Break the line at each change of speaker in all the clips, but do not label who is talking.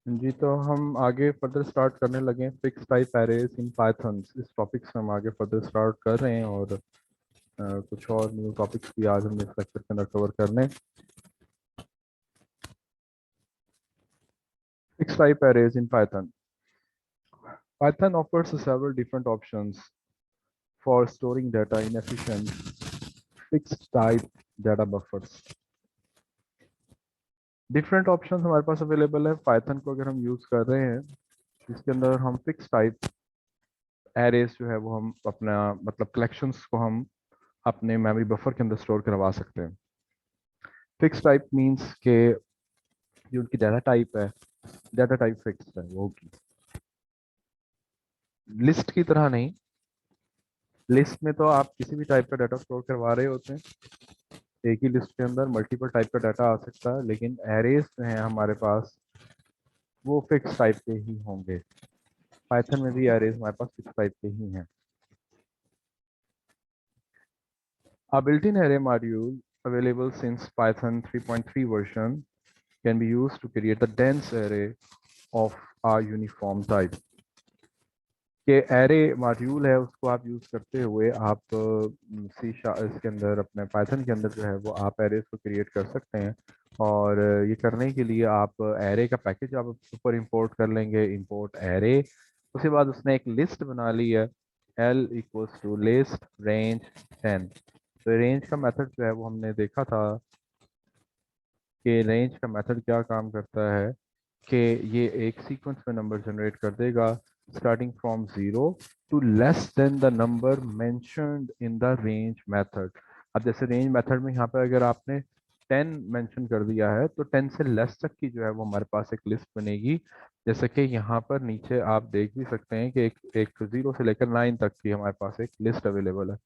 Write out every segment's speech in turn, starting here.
जी, तो हम आगे फर्दर स्टार्ट करने लगे fix type arrays in Python. इस टॉपिक से हम आगे फर्दर स्टार्ट कर रहे हैं और कुछ और न्यू टॉपिक्स भी आज हम इस लेक्चर के अंदर कवर करने। Fix type arrays in Python. Python offers several different options for storing data in efficient fixed type data buffers। Different options हमारे पास अवेलेबल है पाइथन को अगर हम यूज़ कर रहे हैं, जिसके अंदर हम फिक्स टाइप एरेज जो है वो हम अपना मतलब कलेक्शंस को हम अपने मेमोरी बफर के अंदर स्टोर करवा सकते हैं। फिक्स टाइप मींस के जो उनकी डाटा टाइप है, डाटा टाइप फिक्स है वो होगी, लिस्ट की तरह नहीं। लिस्ट में तो आप किसी भी टाइप का डाटा स्टोर करवा रहे होते हैं, एक ही लिस्ट के अंदर मल्टीपल टाइप का डाटा आ सकता है, लेकिन एरेज जो है हमारे पास वो फिक्स टाइप के ही होंगे। पाइथन में भी एरेज हमारे पास फिक्स टाइप के ही हैं। A built-in array module available since Python 3.3 version can be used to create the dense array of a uniform type। के एरे मॉड्यूल है उसको आप यूज करते हुए आप सी इसके अंदर अपने पाइथन के अंदर जो है वो आप एरेज को क्रिएट कर सकते हैं। और ये करने के लिए आप एरे का पैकेज आप ऊपर इंपोर्ट कर लेंगे, इंपोर्ट एरे। उसके बाद उसने एक लिस्ट बना ली है, L equals to list range 10। तो रेंज का मेथड जो है वो हमने देखा था कि रेंज का मेथड क्या काम करता है कि ये एक सीक्वेंस में नंबर जनरेट कर देगा starting from 0 to less than the number mentioned in the range method. अब जैसे रेंज मेथड में यहाँ पर अगर आपने 10 मेंशन कर दिया है तो 10 से लेस तक की जो है वो हमारे पास एक लिस्ट बनेगी। जैसे कि यहाँ पर नीचे आप देख भी सकते हैं कि एक 0 से लेकर 9 तक की हमारे पास एक लिस्ट अवेलेबल है।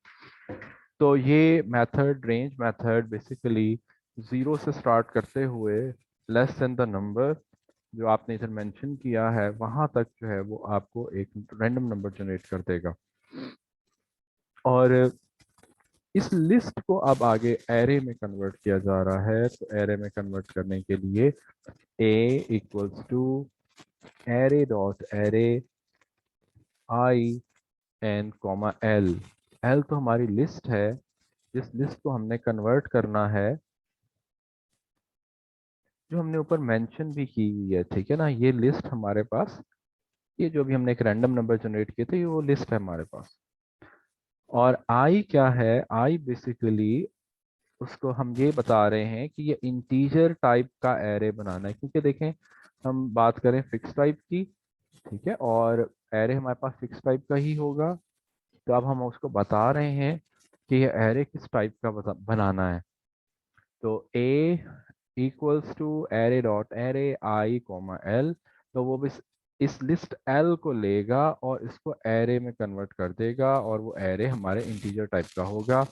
तो ये मेथड रेंज मेथड बेसिकली 0 से स्टार्ट करते हुए लेस देन द नंबर जो आपने इधर मेंशन किया है वहां तक जो है वो आपको एक रैंडम नंबर जनरेट कर देगा। और इस लिस्ट को अब आगे एरे में कन्वर्ट किया जा रहा है। तो एरे में कन्वर्ट करने के लिए a equals to array dot array I N comma L. L तो हमारी लिस्ट है, जिस लिस्ट को हमने कन्वर्ट करना है, जो हमने ऊपर मेंशन भी की हुई है, ठीक है ना। ये लिस्ट हमारे पास, ये जो भी हमने एक रैंडम नंबर जनरेट किए थे, ये वो लिस्ट है हमारे पास। और आई क्या है, आई बेसिकली उसको हम ये बता रहे हैं कि ये इंटीजर टाइप का एरे बनाना है, क्योंकि देखें हम बात करें फिक्स टाइप की, ठीक है, और एरे हमारे पास फिक्स टाइप का ही होगा। तो अब हम उसको बता रहे हैं कि ये एरे किस टाइप का बनाना है। तो a equals to array dot array I comma L. तो वो भी इस लिस्ट एल को लेगा और इसको एरे में कन्वर्ट कर देगा और वो एरे हमारे इंटीजर टाइप का होगा।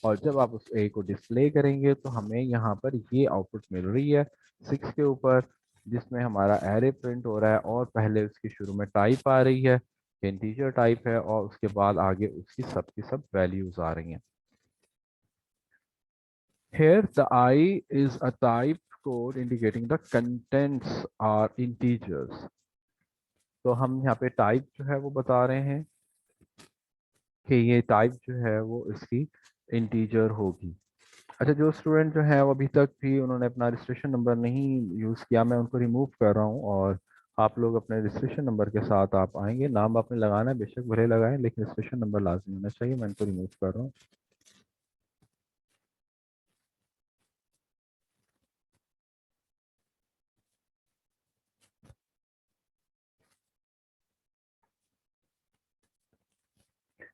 और जब आप उस ए को डिस्प्ले करेंगे तो हमें यहाँ पर ये आउटपुट मिल रही है 6 के ऊपर, जिसमें हमारा एरे प्रिंट हो रहा है और पहले उसकी शुरू में टाइप आ रही है, इंटीजर टाइप है, और उसके बाद आगे उसकी सब की सब वैल्यूज आ रही हैं। Here, the I is a type code indicating the contents are integers। तो हम यहाँ पे टाइप जो है वो बता रहे हैं कि ये टाइप जो है वो इसकी इंटीजर होगी। अच्छा, जो स्टूडेंट जो है वो अभी तक भी उन्होंने अपना रजिस्ट्रेशन नंबर नहीं यूज़ किया, मैं उनको रिमूव कर रहा हूँ। और आप लोग अपने रजिस्ट्रेशन नंबर के साथ आप आएंगे, नाम आपने लगाना है, बेशक भले लगाएं, लेकिन रजिस्ट्रेशन नंबर लाजमी होना चाहिए। मैं इनको रिमूव कर रहा हूँ।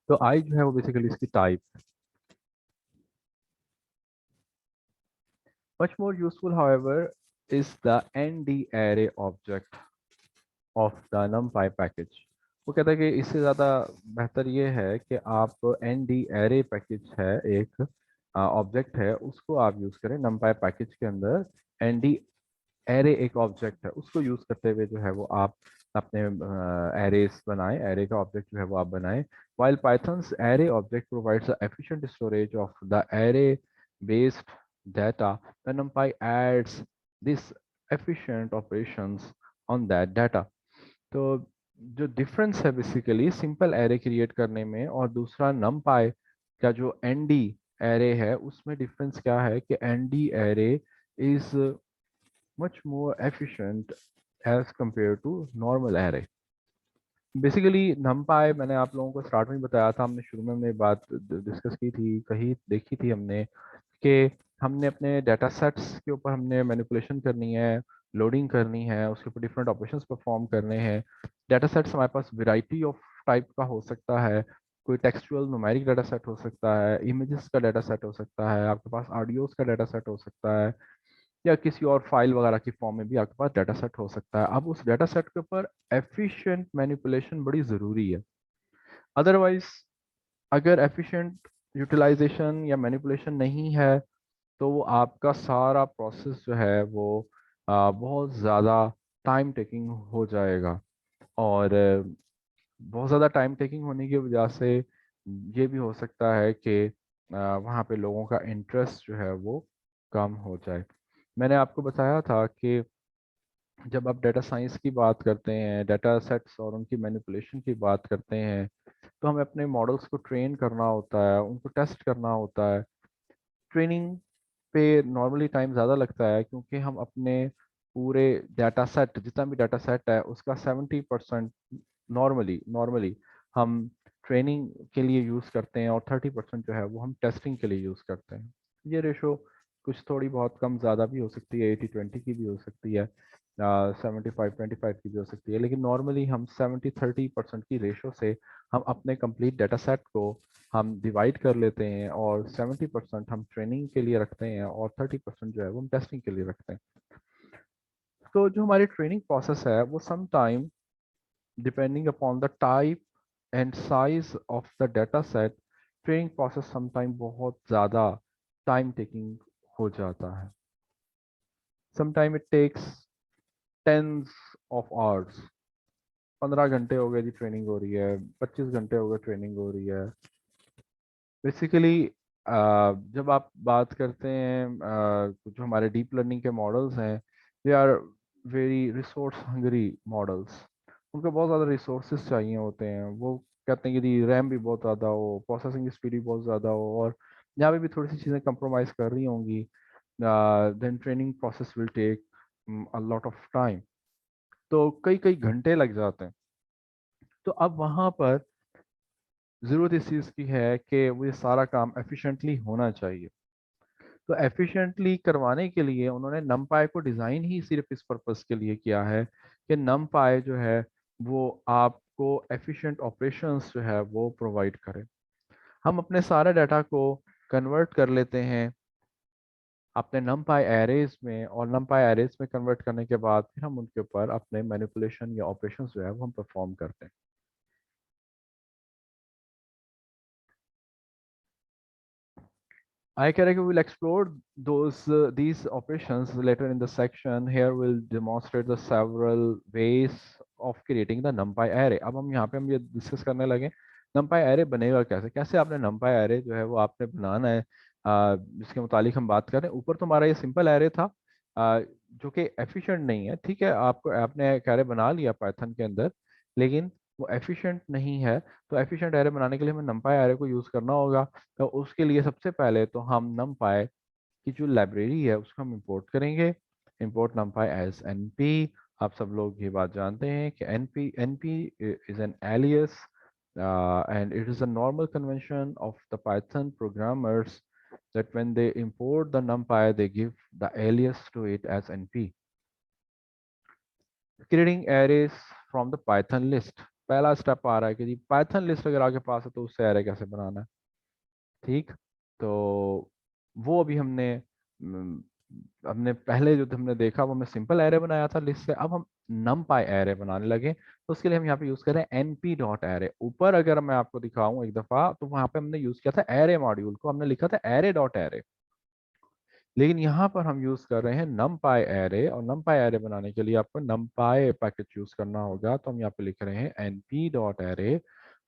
तो आई जो है वो बेसिकली इसकी type. Much more useful, however, is the ND array object of the NumPy package। वो कहता है कि इससे ज़्यादा बेहतर ये है कि आप ND array पैकेज है, एक ऑब्जेक्ट है, उसको आप यूज़ करें NumPy पैकेज के अंदर। ND array एक ऑब्जेक्ट है, उसको यूज़ करते हुए जो है वो आप अपने एरेस बनाएं, एरे का ऑब्जेक्ट जो है वो आप बनाएं। While Python's array object provides the efficient storage of the array based data, the NumPy adds these efficient operations on that data. तो जो डिफरेंस है बेसिकली सिंपल एरे क्रिएट करने में और दूसरा numpy का जो nd एरे है उसमें डिफरेंस क्या है कि nd array is much more efficient as compare to normal array. Basically numpy मैंने आप लोगों को स्टार्ट में ही बताया था, हमने शुरू में हमने बात डिस्कस की थी, कही देखी थी हमने कि हमने अपने डाटा सेट्स के ऊपर हमने मैनिपुलेशन करनी है, लोडिंग करनी है, उसके ऊपर डिफरेंट ऑपरेशंस परफॉर्म करने हैं। डाटा सेट्स हमारे पास वैरायटी ऑफ टाइप का हो सकता है, कोई टेक्सचुअल न्यूमेरिक डाटा सेट हो सकता है, इमेजेस का डाटा सेट हो सकता है, आपके पास ऑडियोज का डाटा सेट हो सकता है, या किसी और फाइल वगैरह की फॉर्म में भी आपके पास डाटा सेट हो सकता है। अब उस डाटा सेट के ऊपर एफिशिएंट मैनिपुलेशन बड़ी ज़रूरी है। अदरवाइज अगर एफिशिएंट यूटिलाइजेशन या मैनिपुलेशन नहीं है तो वो आपका सारा प्रोसेस जो है वो बहुत ज़्यादा टाइम टेकिंग हो जाएगा। और बहुत ज़्यादा टाइम टेकिंग होने की वजह से ये भी हो सकता है कि वहाँ पे लोगों का इंटरेस्ट जो है वो कम हो जाए। मैंने आपको बताया था कि जब आप डाटा साइंस की बात करते हैं, डाटा सेट्स और उनकी मैनिपुलेशन की बात करते हैं, तो हमें अपने मॉडल्स को ट्रेन करना होता है, उनको टेस्ट करना होता है। ट्रेनिंग पे नॉर्मली टाइम ज़्यादा लगता है क्योंकि हम अपने पूरे डाटा सेट, जितना भी डाटा सेट है उसका 70% नॉर्मली नॉर्मली हम ट्रेनिंग के लिए यूज़ करते हैं और 30% जो है वो हम टेस्टिंग के लिए यूज़ करते हैं। ये रेशो कुछ थोड़ी बहुत कम ज़्यादा भी हो सकती है, 80-20 की भी हो सकती है, 75-25 की भी हो सकती है, लेकिन नॉर्मली हम 70-30% की रेशो से हम अपने कंप्लीट डाटा सेट को हम डिवाइड कर लेते हैं और 70% हम ट्रेनिंग के लिए रखते हैं और 30% जो है वो हम टेस्टिंग के लिए रखते हैं। तो जो हमारी ट्रेनिंग प्रोसेस है वो some time depending upon the type and size of the data set, training process some time बहुत ज़्यादा टाइम टेकिंग हो जाता है। Some time it takes tens of hours. 15 घंटे हो गए जी ट्रेनिंग हो रही है, 25 घंटे हो गए ट्रेनिंग हो रही है। बेसिकली जब आप बात करते हैं जो हमारे डीप लर्निंग के मॉडल्स हैं, they are very resource hungry models. उनको बहुत ज़्यादा रिसोर्सेज चाहिए होते हैं। वो कहते हैं कि रैम भी बहुत ज़्यादा हो, प्रोसेसिंग स्पीड भी बहुत ज़्यादा हो, और यहाँ पे भी थोड़ी सी चीज़ें कंप्रोमाइज़ कर रही होंगी, then training process will take a lot of time. तो कई कई घंटे लग जाते हैं। तो अब वहाँ पर ज़रूरत इस चीज़ की है कि वो ये सारा काम एफिशिएंटली होना चाहिए। तो एफिशिएंटली करवाने के लिए उन्होंने numpy को डिज़ाइन ही सिर्फ इस पर्पस के लिए किया है कि numpy जो है वो आपको एफिशिएंट ऑपरेशंस जो है वो प्रोवाइड करे। हम अपने सारे डाटा को कन्वर्ट कर लेते हैं अपने numpy एरेज में, और numpy एरेज में कन्वर्ट करने के बाद फिर हम उनके ऊपर अपने मैनिपुलेशन या ऑपरेशंस जो है वो हम परफॉर्म करते हैं। I Kareke will explore these operations later in the section. Here we'll demonstrate the several ways of creating the numpy array. अब हम यहाँ पे हम ये डिस्कस करने लगे numpy array बनेगा कैसे, कैसे आपने numpy array जो है वो आपने बनाना है, जिसके मुतालिक हम बात करें। ऊपर तो हमारा ये सिंपल array था जो कि एफिशिएंट नहीं है। ठीक है, आपको आपने एक array बना लिया पाइथन के अंदर, लेकिन वो एफिशिएंट नहीं है। तो एफिशिएंट array बनाने के लिए हमें numpy array को यूज़ करना होगा। तो उसके लिए सबसे पहले तो हम numpy की जो लाइब्रेरी है उसको हम इंपोर्ट करेंगे। Import numpy as np। आप सब लोग ये बात जानते हैं कि np is an alias and it is a normal convention of the Python programmers that when they import the numpy they give the alias to it as np। creating arrays from the Python list। पहला step आ रहा है कि जी Python list अगर आपके पास है तो उससे array कैसे बनाना है। ठीक, तो वो अभी हम्म, हमने पहले जो हमने देखा वो हमने सिंपल एरे बनाया था लिस्ट से। अब हम numpy एरे बनाने लगे, तो उसके लिए हम यहाँ पे यूज करें np डॉट एरे। ऊपर अगर मैं आपको दिखाऊं एक दफा तो वहां पे हमने यूज किया था एरे मॉड्यूल को, हमने लिखा था एरे डॉट एरे, लेकिन यहाँ पर हम यूज कर रहे हैं numpy एरे। और numpy एरे बनाने के लिए आपको numpy पैकेज यूज करना होगा। तो हम यहाँ पे लिख रहे हैं np डॉट एरे,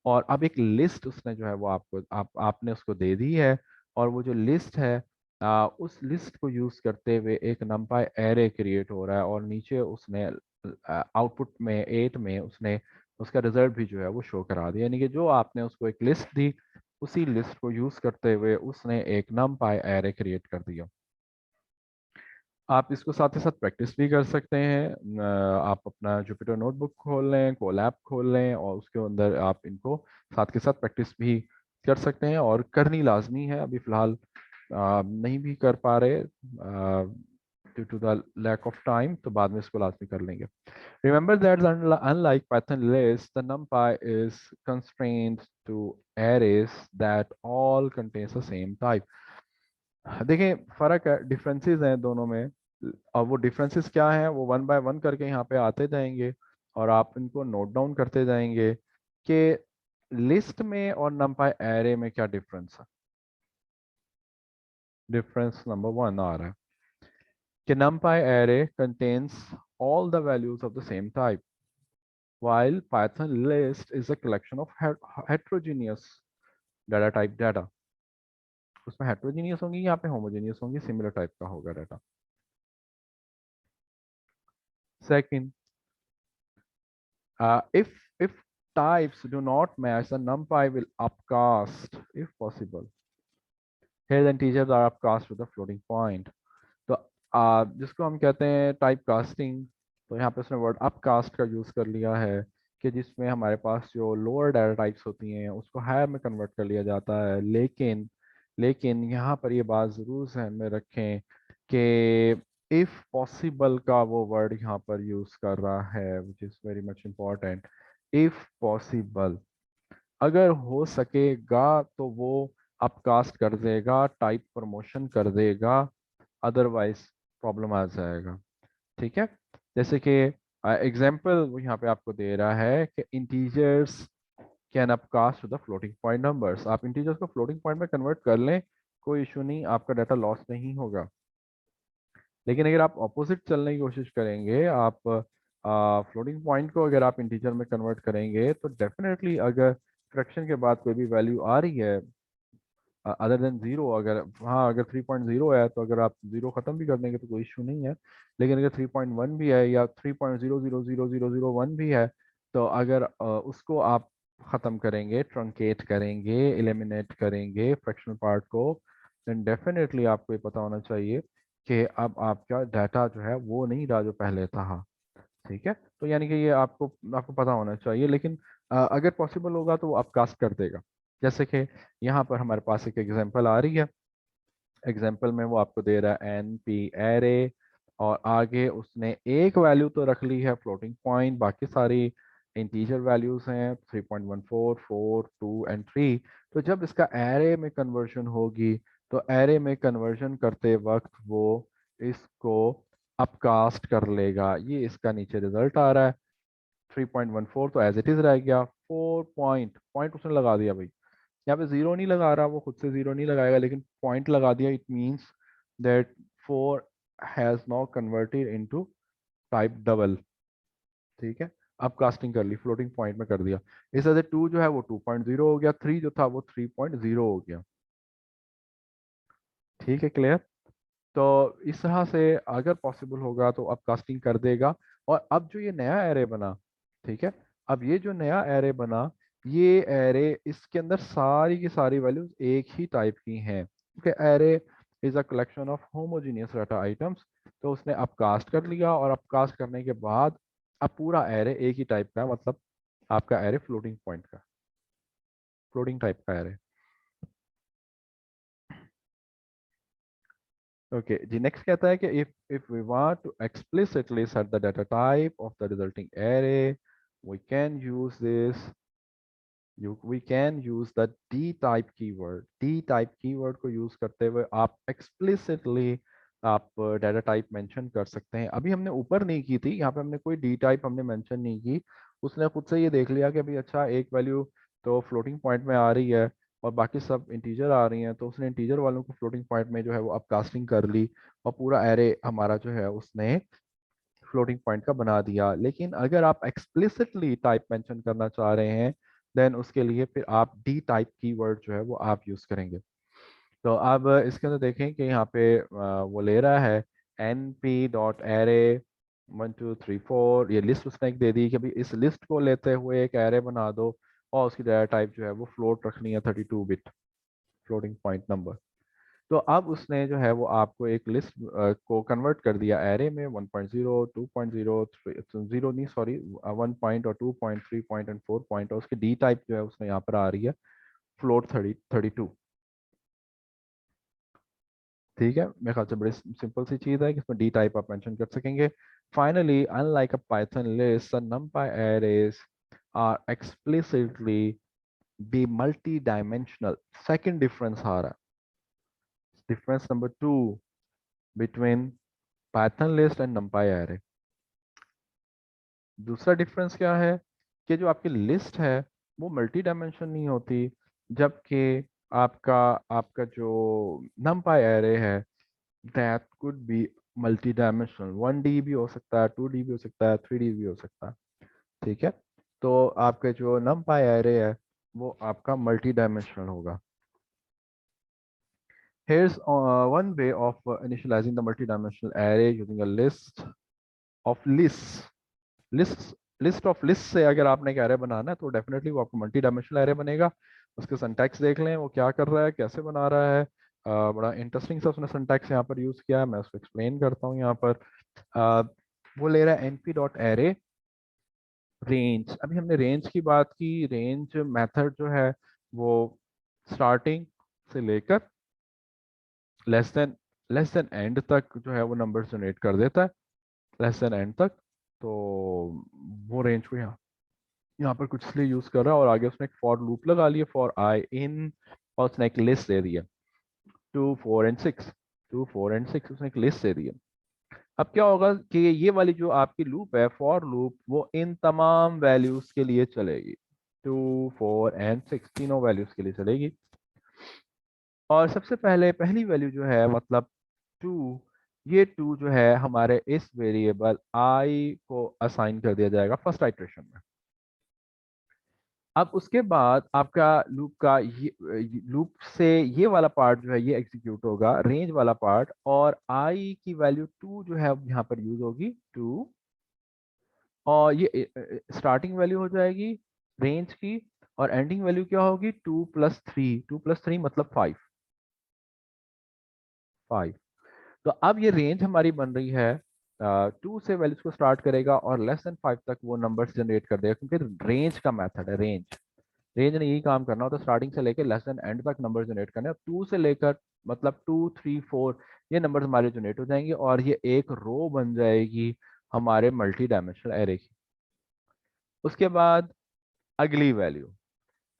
और अब एक लिस्ट उसने जो है वो आपको आपने उसको दे दी है। और वो जो लिस्ट है उस लिस्ट को यूज करते हुए एक नंपाई एरे क्रिएट हो रहा है और नीचे उसने आउटपुट में 8 में उसने उसका रिजल्ट भी जो है वो शो करा दिया, यानी कि जो आपने उसको एक लिस्ट दी उसी लिस्ट को यूज करते हुए उसने एक नंपाई एरे क्रिएट कर दिया। आप इसको साथ ही साथ प्रैक्टिस भी कर सकते हैं। आप अपना जुपिटर नोटबुक खोल लें, कोलैब खोल लें और उसके अंदर आप इनको साथ के साथ प्रैक्टिस भी कर सकते हैं और करनी लाजमी है। अभी फ़िलहाल नहीं भी कर पा रहे due to the lack of time, तो बाद में इसको लाजमी कर लेंगे। Remember that unlike Python list, the NumPy is constrained to arrays that all contains the same type. देखिए फर्क है, डिफरेंसेस हैं दोनों में, और वो डिफरेंसेस क्या हैं वो वन बाय वन करके यहाँ पे आते जाएंगे और आप इनको नोट डाउन करते जाएंगे कि लिस्ट में और नंपाई एरे में क्या डिफरेंस है। डिफरेंस नंबर 1 आ रहा है कि numpy array contains all the values of the same type, while Python list is a collection of heterogeneous data type data. उसमें heterogeneous होंगी, यहाँ पे homogeneous होंगी, similar type का होगा data. Second, if types do not match, the numpy will upcast if possible. Here the integers are upcast to the floating point. तो जिसको हम कहते हैं टाइप कास्टिंग, तो यहाँ पे उसने वर्ड अपकास्ट का यूज़ कर लिया है कि जिसमें हमारे पास जो लोअर डाटा टाइप्स होती हैं उसको हायर में कन्वर्ट कर लिया जाता है। लेकिन लेकिन यहाँ पर ये बात ज़रूर ध्यान में रखें कि इफ़ पॉसिबल का वो वर्ड यहाँ पर यूज़ कर रहा है, which is very much important. If possible, अगर हो सकेगा तो वो अपकास्ट कर देगा, टाइप प्रमोशन कर देगा, अदरवाइज प्रॉब्लम आ जाएगा। ठीक है, जैसे कि एग्जाम्पल वो यहाँ पे आपको दे रहा है कि integers can upcast to the floating point numbers. आप इंटीजर्स को फ्लोटिंग पॉइंट में कन्वर्ट कर लें, कोई इशू नहीं, आपका डाटा लॉस नहीं होगा। लेकिन अगर आप ऑपोजिट चलने की कोशिश करेंगे, आप फ्लोटिंग पॉइंट को अगर आप इंटीजर में कन्वर्ट करेंगे तो डेफिनेटली अगर फ्रैक्शन के बाद कोई भी वैल्यू आ रही है अदर देन जीरो, अगर हाँ अगर 3.0 है तो अगर आप जीरो खत्म भी कर देंगे तो कोई इशू नहीं है। लेकिन अगर 3.1 भी है या 3.0000001 भी है, तो अगर उसको आप ख़त्म करेंगे, ट्रंकेट करेंगे, एलिमिनेट करेंगे फ्रैक्शनल पार्ट को, देन डेफिनेटली आपको ये पता होना चाहिए कि अब आपका डाटा जो है वो नहीं रहा जो पहले था। ठीक है, तो यानी कि ये आपको आपको पता होना चाहिए। लेकिन अगर पॉसिबल होगा तो वो अपकास्ट कर देगा। जैसे कि यहाँ पर हमारे पास एक एग्जांपल आ रही है, एग्जांपल में वो आपको दे रहा है एन पी एरे और आगे उसने एक वैल्यू तो रख ली है फ्लोटिंग पॉइंट, बाकी सारी इंटीजर वैल्यूज हैं 3.14, 4, 2 एंड 3। तो जब इसका एरे में कन्वर्जन होगी तो एरे में कन्वर्जन करते वक्त वो इसको अपकास्ट कर लेगा। ये इसका नीचे रिजल्ट आ रहा है। 3.14 तो एज इट इज रह गया, 4 पॉइंट पॉइंट उसने लगा दिया भाई, यहाँ पे जीरो नहीं लगा रहा, वो खुद से जीरो नहीं लगाएगा लेकिन पॉइंट लगा दिया। It means that 4 has now converted into type double. ठीक है, अब कास्टिंग कर ली, फ्लोटिंग पॉइंट में कर दिया। इस वजह से 2 जो है वो 2.0 हो गया, 3 जो था वो 3.0 हो गया। ठीक है, क्लियर। तो इस तरह से अगर पॉसिबल होगा तो अब कास्टिंग कर देगा। और अब जो ये नया एरे बना, ठीक है, अब ये जो नया एरे बना, ये एरे इसके अंदर सारी की सारी वैल्यूज एक ही टाइप की हैं, क्योंकि array is a collection of homogeneous data items. तो उसने अपकास्ट कर लिया और अपकास्ट करने के बाद अब पूरा एरे एक ही टाइप का है, मतलब आपका एरे फ्लोटिंग पॉइंट का, फ्लोटिंग टाइप का एरे। ओके जी, नेक्स्ट कहता है कि if we want to explicitly set the data type of the resulting array, we can use this we can use the d type keyword। d type keyword को use करते हुए आप explicitly आप data type mention कर सकते हैं। अभी हमने ऊपर नहीं की थी, यहाँ पे हमने कोई डी टाइप हमने मेंशन नहीं की। उसने खुद से ये देख लिया कि भाई अच्छा एक वैल्यू तो फ्लोटिंग पॉइंट में आ रही है और बाकी सब इंटीजर आ रही हैं, तो उसने इंटीजर वालों को फ्लोटिंग पॉइंट में जो है वो अपकास्टिंग कर ली और पूरा एरे हमारा जो है उसने फ्लोटिंग पॉइंट का बना दिया। लेकिन अगर आप एक्सप्लिसिटली टाइप मेंशन करना चाह रहे हैं, देन उसके लिए फिर आप डी टाइप कीवर्ड जो है वो आप यूज करेंगे। तो अब इसके अंदर देखें कि यहाँ पे वो ले रहा है np.array 1 2 3 4, ये लिस्ट उसने एक दे दी कि भाई इस लिस्ट को लेते हुए एक एरे बना दो और उसकी डाटा टाइप जो है वो फ्लोट रखनी है, 32 बिट फ्लोटिंग पॉइंट नंबर। तो अब उसने जो है वो आपको एक लिस्ट को कन्वर्ट कर दिया एरे में 1.0 2.0 जीरो नहीं सॉरी 1 पॉइंट और 2 पॉइंट 3 पॉइंट एंड 4 पॉइंट, और उसकी डी टाइप जो है उसने यहाँ पर आ रही है फ्लोट 32। ठीक है, मेरे ख्याल से बड़ी सिंपल सी चीज़ है कि इसमें डी टाइप आप मेंशन कर सकेंगे। Finally unlike a python list numpy arrays are explicitly be multi dimensional. Second difference आ रहा है, difference number 2 between python list and numpy array। दूसरा डिफरेंस क्या है कि जो आपकी लिस्ट है वो मल्टी डायमेंशन नहीं होती, जबकि आपका आपका जो numpy array है that could be multi dimensional, 1D भी हो सकता है, 2D भी हो सकता है, 3D भी हो सकता है। ठीक है, तो आपके जो numpy array है वो आपका मल्टी डायमेंशनल होगा। Here's one way of initializing the multi-dimensional array using a list of lists। List of list से अगर आपने एक एरे बनाना है तो डेफिनेटली वो आपको मल्टी डायमेंशनल एरे बनेगा। उसके सिंटैक्स देख लें वो क्या कर रहा है, कैसे बना रहा है। बड़ा इंटरेस्टिंग सा उसने सिंटैक्स यहाँ पर यूज किया है, मैं उसको एक्सप्लेन करता हूँ यहाँ पर। वो ले रहा है np.array रेंज। अभी हमने रेंज की बात की, रेंज मेथड जो है वो स्टार्टिंग से लेकर लेस देन एंड तक जो है वो नंबर जनरेट कर देता है, लेस देन एंड तक। तो वो रेंज को यहाँ पर कुछ इसलिए यूज कर रहा है, और आगे उसने एक फॉर लूप लगा लिया फॉर आई इन, और उसने एक लिस्ट दे दिया 2 4 and 6, 2 4 and 6 उसने एक लिस्ट दे दिया। अब क्या होगा कि ये वाली जो आपकी लूप है फॉर लूप वो इन तमाम वैल्यूज के लिए चलेगी, 2 4 and 6 तीनों वैल्यूज के लिए चलेगी। और सबसे पहले पहली वैल्यू जो है मतलब 2, ये 2 जो है हमारे इस वेरिएबल आई को असाइन कर दिया जाएगा फर्स्ट आइट्रेशन में। अब उसके बाद आपका लूप का ये लूप से ये वाला पार्ट जो है ये एग्जीक्यूट होगा, रेंज वाला पार्ट, और आई की वैल्यू 2 जो है यहाँ पर यूज होगी 2, और ये स्टार्टिंग वैल्यू हो जाएगी रेंज की, और एंडिंग वैल्यू क्या होगी 2 + 3 मतलब 5। तो अब ये रेंज हमारी बन रही है 2 से वैल्यूज को स्टार्ट करेगा और लेस देन 5 तक वो नंबर्स जनरेट कर देगा, क्योंकि रेंज का मेथड है। रेंज ने यही काम करना होता है, स्टार्टिंग से लेकर लेस देन एंड तक नंबर जनरेट करने। 2 से लेकर मतलब 2 3 4 ये नंबर्स हमारे जनरेट हो जाएंगे, और ये एक रो बन जाएगी हमारे मल्टी डायमेंशनल एरे की। उसके बाद अगली वैल्यू,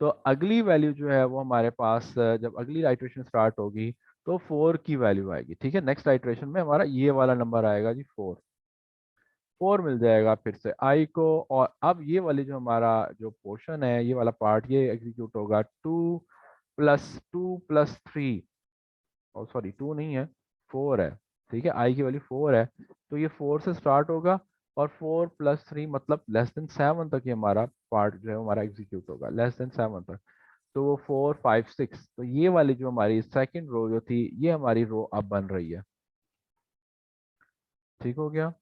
तो अगली वैल्यू जो है वो हमारे पास जब अगली आइट्रेशन स्टार्ट होगी तो 4 की वैल्यू आएगी। ठीक है, नेक्स्ट आइट्रेशन में हमारा ये वाला नंबर आएगा जी 4, 4 मिल जाएगा फिर से आई को। और अब ये वाली जो हमारा जो पोर्शन है ये वाला पार्ट ये एग्जीक्यूट होगा 2 + 3, और सॉरी 2 नहीं है 4 है। ठीक है, आई की वैल्यू 4 है, तो ये 4 से स्टार्ट होगा, और 4 + 3 मतलब लेस देन 7 तक ये हमारा पार्ट जो है हमारा एग्जीक्यूट होगा, लेस देन 7 तक। तो वो 4 5 6, तो ये वाली जो हमारी सेकंड रो जो थी ये हमारी रो अब बन रही है। ठीक हो गया।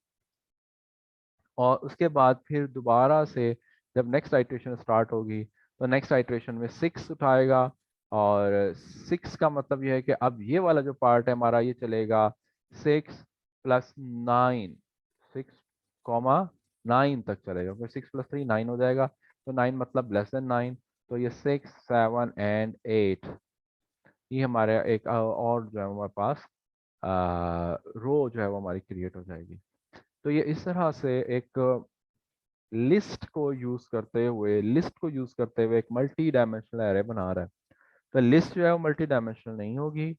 और उसके बाद फिर दोबारा से जब नेक्स्ट आइट्रेशन स्टार्ट होगी तो नेक्स्ट आइट्रेशन में 6 उठाएगा, और 6 का मतलब ये है कि अब ये वाला जो पार्ट है हमारा ये चलेगा 6 + 9, 6 9 तक चलेगा, फिर 6 + 3 9 हो जाएगा, तो 9 मतलब लेस देन 9। तो ये 6 7 and 8 ये हमारे एक और जो है हमारे पास रो जो है वो हमारी क्रिएट हो जाएगी। तो ये इस तरह से एक लिस्ट को यूज करते हुए एक मल्टी डायमेंशनल एरे बना रहा है। तो लिस्ट जो है वो मल्टी डायमेंशनल नहीं होगी।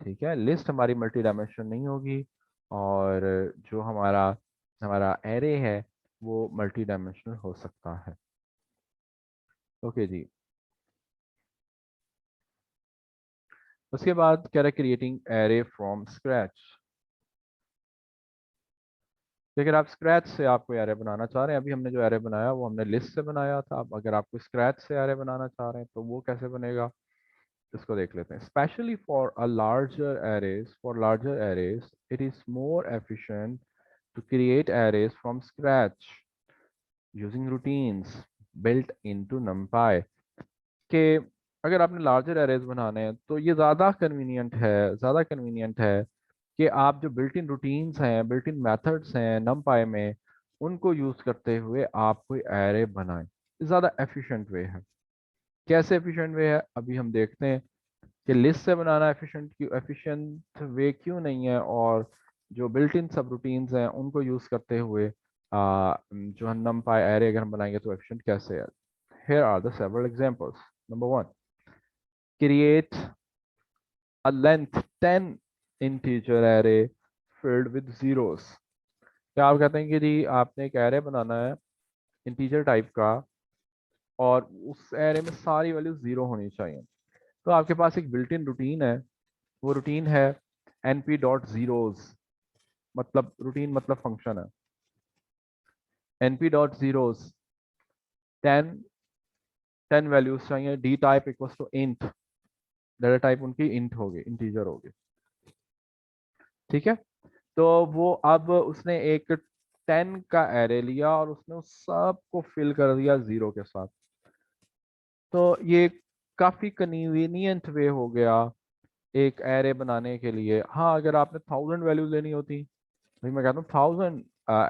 ठीक है, लिस्ट हमारी मल्टी डायमेंशनल नहीं होगी, और जो हमारा हमारा एरे है वो मल्टी डायमेंशनल हो सकता है। ओके जी। उसके बाद कह रहा है क्रिएटिंग एरे फ्रॉम स्क्रैच। अगर आप स्क्रैच से आप कोई एरे बनाना चाह रहे हैं, अभी हमने जो एरे बनाया वो हमने लिस्ट से बनाया था, अब अगर आप कोई स्क्रैच से एरे बनाना चाह रहे हैं तो वो कैसे बनेगा। इसको देख लेते हैं। Specially for a larger arrays it is more efficient to create arrays from scratch using routines built into numpy। कि अगर आपने लार्जर एरेज बनाने हैं तो ये ज़्यादा कन्वीनियंट है कि आप जो बिल्ट इन रूटीन्स हैं, बिल्ट इन मेथड्स हैं numpy में, उनको यूज़ करते हुए आप कोई एरे बनाएं। ज़्यादा एफिशिएंट वे है। कैसे एफिशिएंट वे है अभी हम देखते हैं कि लिस्ट से बनाना एफिशिएंट वे क्यों नहीं है, और जो बिल्ट इन सब रूटीन्स हैं उनको यूज़ करते हुए जो हम numpy एरे अगर हम बनाएंगे तो एफिशिएंट कैसे है। Here are the several examples. Number one, create a length 10 integer array filled with zeros। क्या आप कहते हैं कि जी आपने एक एरे बनाना है इंटीजर टाइप का और उस एरे में सारी वैल्यू जीरो होनी चाहिए। तो आपके पास एक बिल्ट इन रूटीन है, वो रूटीन है np डॉट जीरोज, मतलब रूटीन मतलब फंक्शन है। np डॉट जीरोज 10 10 वैल्यूज चाहिए, D type equals to int, data type उनकी इंट होगी, इंटीजर होगी। ठीक है, तो वो अब उसने एक 10 का एरे लिया और उसने उस सब को फिल कर दिया जीरो के साथ। तो ये काफी कन्वीनियंट वे हो गया एक एरे बनाने के लिए। हाँ, अगर आपने 1000 वैल्यू लेनी होती, भाई मैं कहता हूँ 1000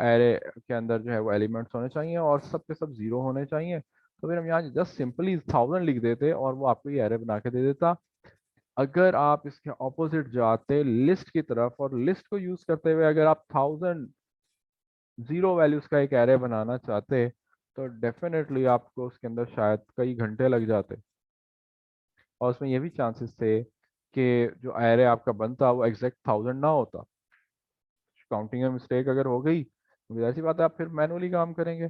एरे के अंदर जो है वो एलिमेंट्स होने चाहिए और सब के सब जीरो होने चाहिए, तो फिर हम यहाँ जस्ट सिंपली 1000 लिख देते और वो आपको ये एरे बना के दे देता। अगर आप इसके ऑपोजिट जाते लिस्ट की तरफ और लिस्ट को यूज करते हुए अगर आप 1000 जीरो वैल्यूज का एक एरे बनाना चाहते तो डेफिनेटली आपको उसके अंदर शायद कई घंटे लग जाते, और उसमें ये भी चांसेस थे कि जो एरे आपका बनता वो एग्जैक्ट 1000 ना होता। काउंटिंग में मिस्टेक अगर हो गई तो ऐसी बात है आप फिर मैनुअली काम करेंगे,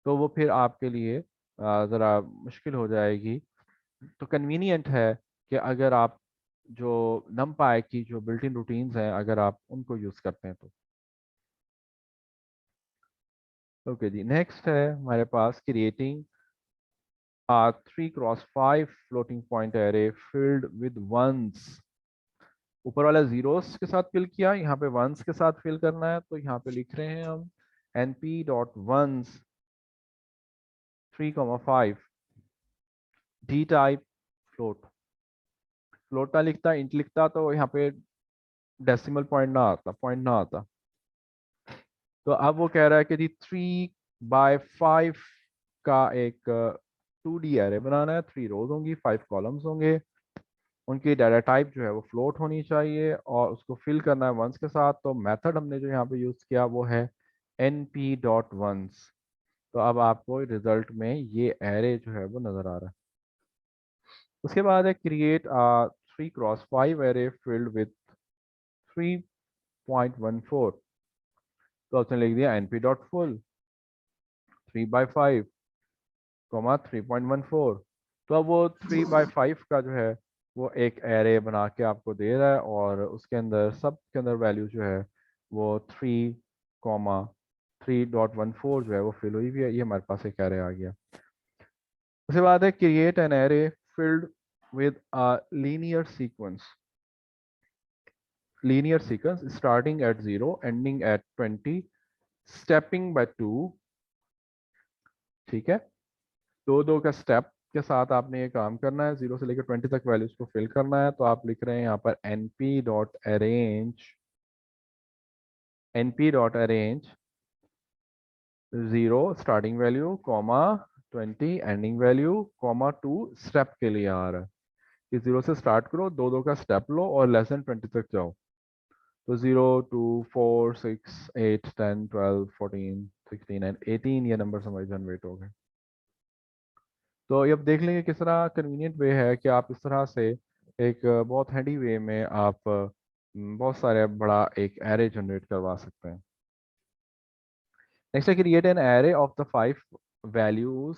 तो वो फिर आपके लिए ज़रा मुश्किल हो जाएगी। तो कन्वीनियंट है कि अगर आप जो numpy की जो बिल्ट इन रूटीन्स हैं अगर आप उनको यूज़ करते हैं तो। ओके जी, नेक्स्ट है हमारे पास creating a 3x5 floating point array filled with ones। ऊपर वाला जीरोस के साथ फिल किया, यहाँ पे वंस के साथ फिल करना है, तो यहाँ पे लिख रहे हैं हम np dot ones 3,5 D type float. Float ना लिखता इंट लिखता तो यहाँ पे डेसिमल पॉइंट ना आता। तो अब वो कह रहा है कि जी 3/5 का एक 2D एरे बनाना है, 3 रोज होंगी, 5 कॉलम्स होंगे, उनकी डाटा टाइप जो है वो फ्लोट होनी चाहिए और उसको फिल करना है वंस के साथ। तो मेथड हमने जो यहाँ पे यूज किया वो है np डॉट वंस। तो अब आपको रिजल्ट में ये एरे जो है वो नजर आ रहा है। उसके बाद है create 3x5 array filled with 3.14। तो उसने लिख दिया np डॉट फुल 3/5 3.14। तो अब वो 3/5 का जो है वो एक एरे बना के आपको दे रहा है और उसके अंदर सब के अंदर वैल्यू जो है वो 3.14 जो है वो फिल हुई हुई है। ये हमारे पास एक एरे आ गया। उसके बाद है create an array filled with a linear sequence starting at 0 ending at 20 stepping by 2। ठीक है, दो दो का स्टेप के साथ आपने ये काम करना है, 0 से लेकर 20 तक वैल्यूज को फिल करना है। तो आप लिख रहे हैं यहाँ पर np dot arrange 0 starting value comma 20 ending value comma 2 step के लिए आ रहा है कि 0 से स्टार्ट करो, दो दो का स्टेप लो और लेस देन 20 तक जाओ। तो 0 2 4 6 8 10 12 14 16 एंड 18 ये नंबर हमारे जनरेट हो गए। तो ये अब देख लेंगे किस तरह कन्वीनियंट वे है कि आप इस तरह से एक बहुत हैंडी वे में आप बहुत सारे बड़ा एक एरे जनरेट करवा सकते हैं। नेक्स्ट है create an array of the 5 values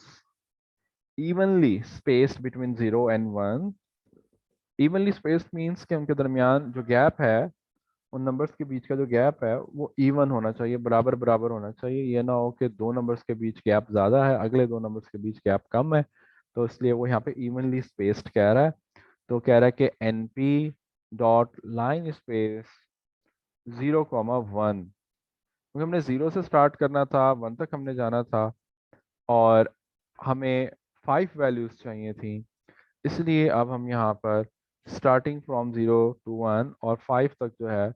evenly spaced between 0 and 1। Evenly spaced means कि उनके दरमियान जो गैप है, उन नंबर्स के बीच का जो गैप है वो इवन होना चाहिए, बराबर बराबर होना चाहिए। ये ना हो कि दो नंबर्स के बीच गैप ज़्यादा है, अगले दो नंबर्स के बीच गैप कम है, तो इसलिए वो यहाँ पे इवनली स्पेस्ड कह रहा है। तो कह रहा है कि np डॉट लाइन स्पेस 0,1, क्योंकि हमने 0 से स्टार्ट करना था, 1 तक हमने जाना था और हमें 5 वैल्यूज चाहिए थी, इसलिए अब हम यहाँ पर स्टार्टिंग फ्रॉम 0 to 1 और 5 तक जो है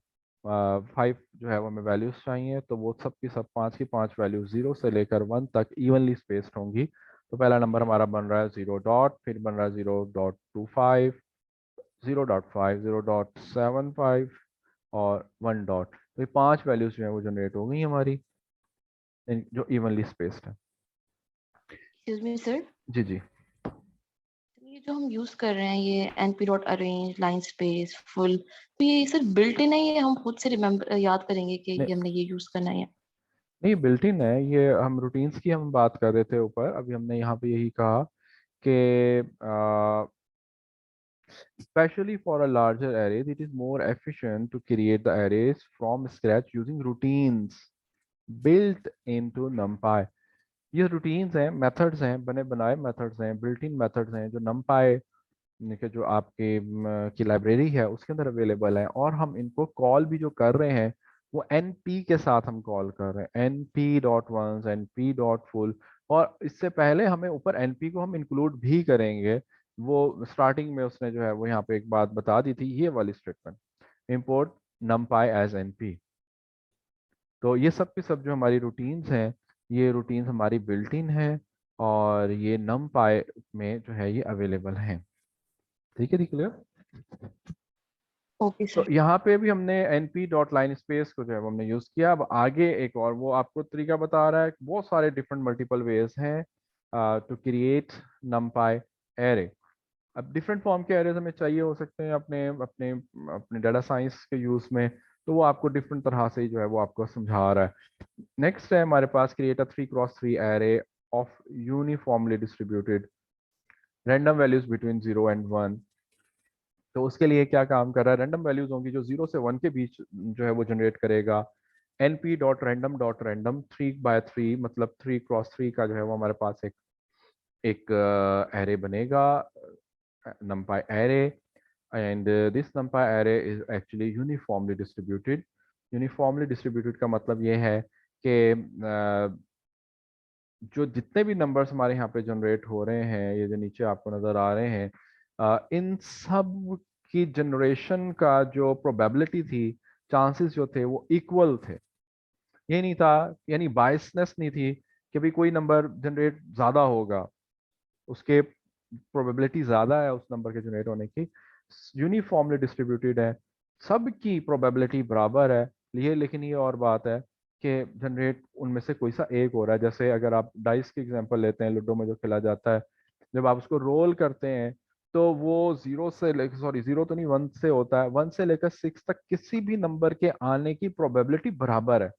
5 जो है वो हमें वैल्यूज चाहिए, तो वो सब की सब 5 की 5 वैल्यूज 0 से लेकर 1 तक इवनली स्पेस्ड होंगी। तो पहला नंबर हमारा बन रहा है 0 डॉट, फिर बन रहा है 0.25, 0.5, 0.75 और 1 डॉट। तो ये 5 वैल्यूज जो है वो जनरेट हो गई हमारी, जो इवनली स्पेस्ड है।
एक्सक्यूज मी सर,
जी जी।
ये जो हम यूज कर रहे हैं ये np dot arrange line space full, तो ये सर बिल्ट इन है, ये हम खुद से रिमेम्बर याद करेंगे कि
नहीं
ये हमने ये यूज करना है?
नहीं, बिल्ट इन है ये। हम रूटीन्स की हम बात कर रहे थे ऊपर, अभी हमने यहाँ पे यही कहा कि especially for a larger arrays, it is more efficient to create the arrays from scratch using routines built into NumPy। ये routines हैं, methods हैं, बने बनाए methods हैं, built-in methods हैं जो NumPy के जो आपके की लाइब्रेरी है उसके अंदर अवेलेबल है, और हम इनको कॉल भी जो कर रहे हैं वो np के साथ हम कॉल कर रहे हैं, np.ones, np.full। और इससे पहले हमें ऊपर np को हम इंक्लूड भी करेंगे। वो स्टार्टिंग में उसने जो है वो यहाँ पे एक बात बता दी थी, ये वाली statement, import numpy as np। तो ये सब की सब जो हमारी रूटीन्स हैं, ये रूटीन्स हमारी बिल्ट इन है और ये numpy में जो है ये अवेलेबल हैं। ठीक है, क्लियर।
ओके
तो
सर।
यहाँ पे भी हमने np डॉट लाइन स्पेस को जो है वो हमने यूज किया। अब आगे एक और वो आपको तरीका बता रहा है, बहुत सारे डिफरेंट मल्टीपल वेज हैं टू क्रिएट numpy एरे। अब डिफरेंट फॉर्म के एरेज हमें चाहिए हो सकते हैं अपने अपने अपने डाटा साइंस के यूज में, तो वो आपको डिफरेंट तरह से जो है वो आपको समझा रहा है। नेक्स्ट है हमारे पास create a 3x3 array of uniformly distributed random values between 0 and 1। तो उसके लिए क्या काम कर रहा है, रैंडम वैल्यूज होंगी जो 0 से 1 के बीच जो है वो जनरेट करेगा। np.random.random 3 by 3, मतलब 3x3 का जो है वो हमारे पास एक एक एरे बनेगा, numpy array. And this numpy array is actually uniformly distributed. Uniformly distributed का मतलब ये है कि जो जितने भी नंबर्स हमारे यहाँ पे जनरेट हो रहे हैं, ये जो नीचे आपको नजर आ रहे हैं, इन सब की जनरेशन का जो प्रोबेबिलिटी थी, चांसेस जो थे वो इक्वल थे। ये नहीं था, यानी बायसनेस नहीं थी कि भाई कोई नंबर जनरेट ज्यादा होगा, उसके प्रोबेबिलिटी ज्यादा है उस नंबर के जनरेट होने की। यूनिफॉर्मली डिस्ट्रीब्यूटेड है, सबकी प्रोबेबिलिटी बराबर है। ये लेकिन ये और बात है कि जनरेट उनमें से कोई सा एक हो रहा है। जैसे अगर आप डाइस की एग्जांपल लेते हैं, लूडो में जो खेला जाता है, जब आप उसको रोल करते हैं तो वो 0 तो नहीं, 1 से होता है, 1 से लेकर 6 तक किसी भी नंबर के आने की प्रोबेबिलिटी बराबर है।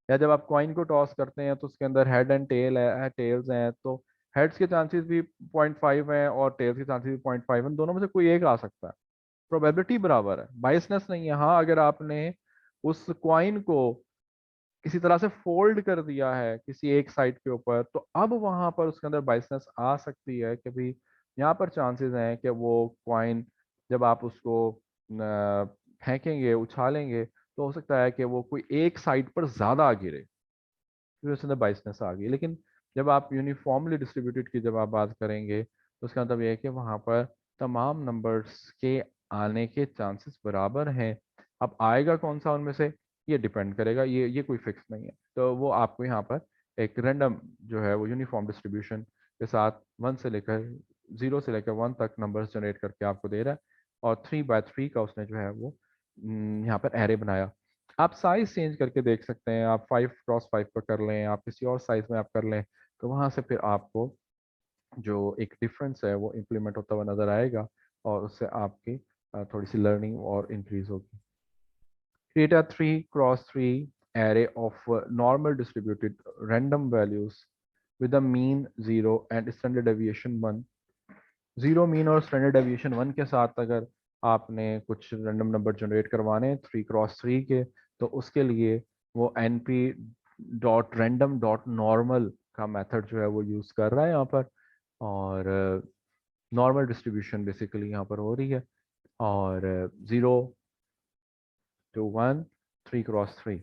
या जब आप कॉइन को टॉस करते हैं तो उसके अंदर हेड एंड टेल है, टेल्स हैं, तो हेड्स के चांसेस भी 0.5 हैं और टेल्स के चांसेस भी 0.5 हैं, दोनों में से कोई एक आ सकता है। प्रोबेबिलिटी बराबर है, बायसनेस नहीं है। हाँ, अगर आपने उस कॉइन को किसी तरह से फोल्ड कर दिया है किसी एक साइड के ऊपर, तो अब वहां पर उसके अंदर बायसनेस आ सकती है कि भाई यहाँ पर चांसेस हैं कि वो कॉइन जब आप उसको फेंकेंगे, उछालेंगे, तो हो सकता है कि वो कोई एक साइड पर ज्यादा गिरे, फिर उसके अंदर बाइसनेस आ गई। लेकिन जब आप यूनिफॉर्मली डिस्ट्रीब्यूटेड की जब आप बात करेंगे तो उसका मतलब ये है कि वहाँ पर तमाम नंबर्स के आने के चांसेस बराबर हैं। अब आएगा कौन सा उनमें से, ये डिपेंड करेगा, ये कोई फिक्स नहीं है। तो वो आपको यहाँ पर एक रैंडम जो है वो यूनिफॉर्म डिस्ट्रीब्यूशन के साथ 0 से लेकर 1 तक नंबर्स जनरेट करके आपको दे रहा है, और 3 by 3 का उसने जो है वो यहाँ पर एरे बनाया। आप साइज चेंज करके देख सकते हैं, आप 5x5 पर कर लें, आप किसी और साइज में आप कर लें, तो वहां से फिर आपको जो एक डिफरेंस है वो इम्प्लीमेंट होता हुआ नजर आएगा, और उससे आपकी थोड़ी सी लर्निंग और इंक्रीज होगी। Create a 3x3 array of normal distributed random values with a mean 0 and standard deviation 1। 0 mean और स्टैंडर्ड डेविएशन 1 के साथ अगर आपने कुछ रैंडम नंबर जनरेट करवाने हैं 3x3 के, तो उसके लिए वो np dot random dot normal का मेथड जो है वो यूज कर रहा है यहाँ पर। और नॉर्मल डिस्ट्रीब्यूशन बेसिकली यहाँ पर हो रही है, और 0 to 1 3 क्रॉस 3,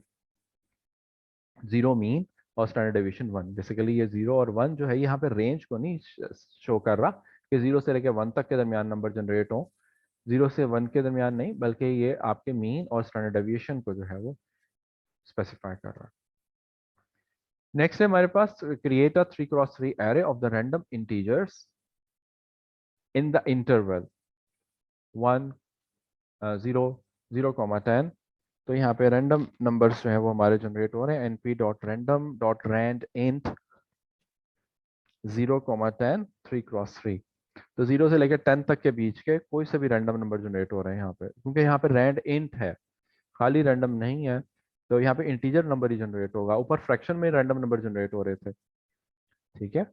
0 मीन और स्टैंडर्ड डेविएशन 1। बेसिकली ये 0 और 1 जो है यहाँ पे रेंज को नहीं शो कर रहा कि 0 से लेकर 1 तक के दरमियान नंबर जनरेट हो, 0 से 1 के दरमियान नहीं, बल्कि ये आपके मीन और स्टैंडर्ड डेविएशन को जो है वो स्पेसिफाई कर रहा है। नेक्स्ट है हमारे पास create a 3 cross 3 array of the random integers in the interval 1 0 0,10। तो यहाँ पे रैंडम नंबर्स जो है वो हमारे जनरेट हो रहे हैं, np.random.rand int 0,10 3 क्रॉस 3। तो 0 से लेकर 10 तक के बीच के कोई से भी रैंडम नंबर जनरेट हो रहे हैं यहाँ पे, क्योंकि यहाँ पे रैंड इंट है, खाली रैंडम नहीं है, तो यहाँ पे इंटीजर नंबर ही जनरेट होगा। ऊपर फ्रैक्शन में रैंडम नंबर जनरेट हो रहे थे, ठीक है।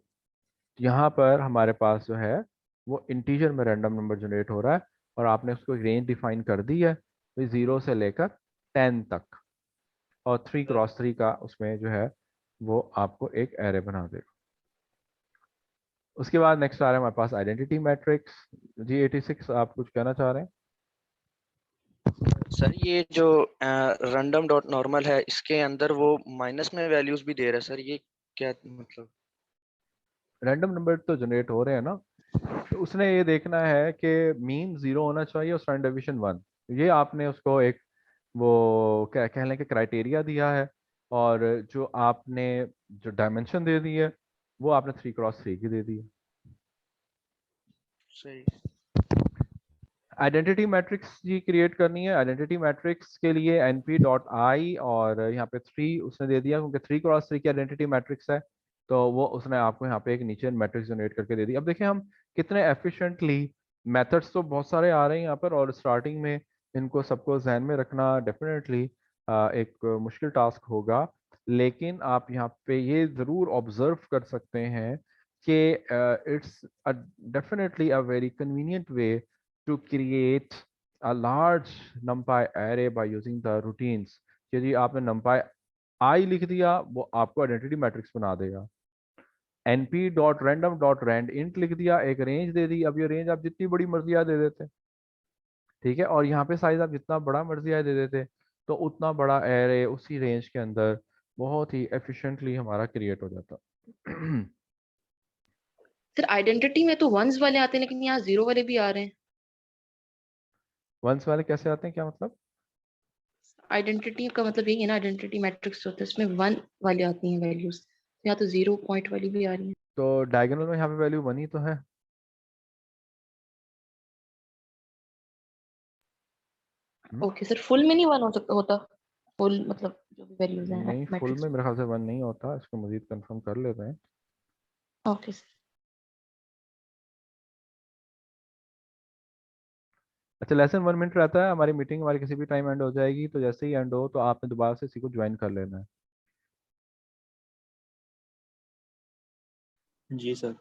यहाँ पर हमारे पास जो है वो इंटीजर में रैंडम नंबर जनरेट हो रहा है, और आपने उसको एक रेंज डिफाइन कर दी है, तो 0 से लेकर 10 तक, और 3 क्रॉस 3 का उसमें जो है वो आपको एक एरे बना देगा। उसके बाद नेक्स्ट आ रहा है हमारे पास आइडेंटिटी मैट्रिक्स। जी 86 आप कुछ कहना चाह रहे हैं?
सर ये जो रैंडम डॉट नॉर्मल है, इसके अंदर वो माइनस में वैल्यूज भी दे रहा है सर, ये क्या मतलब?
रैंडम नंबर तो जनरेट हो रहे हैं ना, तो उसने ये देखना है कि मीन 0 होना चाहिए और स्टैंडर्ड डेविएशन 1। ये आपने उसको एक वो क्या कह लें कि क्राइटेरिया दिया है, और जो आपने जो डायमेंशन दे दी है वो आपने 3 क्रॉस 3 की दे दी है।
सही।
आइडेंटिटी मैट्रिक्स जी क्रिएट करनी है। आइडेंटिटी मैट्रिक्स के लिए np.i, और यहाँ पे 3 उसने दे दिया, क्योंकि 3 क्रॉस 3 की आइडेंटिटी मैट्रिक्स है, तो वो उसने आपको यहाँ पे एक नीचे मैट्रिक्स जनरेट करके दे दी। अब देखिए हम कितने एफिशिएंटली, मेथड्स तो बहुत सारे आ रहे हैं यहाँ पर, और स्टार्टिंग में इनको सबको जहन में रखना डेफिनेटली एक मुश्किल टास्क होगा, लेकिन आप यहाँ पे ये ज़रूर ऑब्जर्व कर सकते हैं कि it's definitely a very convenient way to create a large numpy array by using the routines। यदि आपने numpy I लिख दिया, वो आपको आइडेंटिटी मैट्रिक्स बना देगा। np.random.rand int लिख दिया, एक रेंज दे दी। अब ये रेंज आप जितनी बड़ी मर्जी आए दे देते, ठीक है, और यहाँ पे साइज आप जितना बड़ा मर्जी आए दे देते, तो उतना बड़ा एरे उसी रेंज के अंदर बहुत ही एफिशिएंटली हमारा क्रिएट हो जाता।
सर आइडेंटिटी में तो वंस वाले आते हैं, लेकिन यहाँ 0 वाले भी आ रहे हैं।
वंस वाले कैसे आते हैं, क्या मतलब?
आइडेंटिटी का मतलब यही है ना, आइडेंटिटी मैट्रिक्स होता है, उसमें 1 वाले आती हैं वैल्यूज, यहाँ तो 0 पॉइंट वाली भी आ रही है।
तो डायगोनल में यहाँ पे वैल्यू 1 ही तो है।
ओके सर, फुल में नहीं 1 हो सकता होता? फुल मतलब जो भी वैल्यूज हैं
नहीं, फुल
मैट्रिक्स।
में मेरे ख्याल से 1 नहीं होता, इसको मजीद कंफर्म कर लेते हैं।
Okay sir.
अच्छा, लेसन 1 मिनट रहता है, हमारी मीटिंग हमारी किसी भी टाइम एंड हो जाएगी, तो जैसे ही एंड हो तो आपने दोबारा से इसी को ज्वाइन कर लेना है।
जी सर।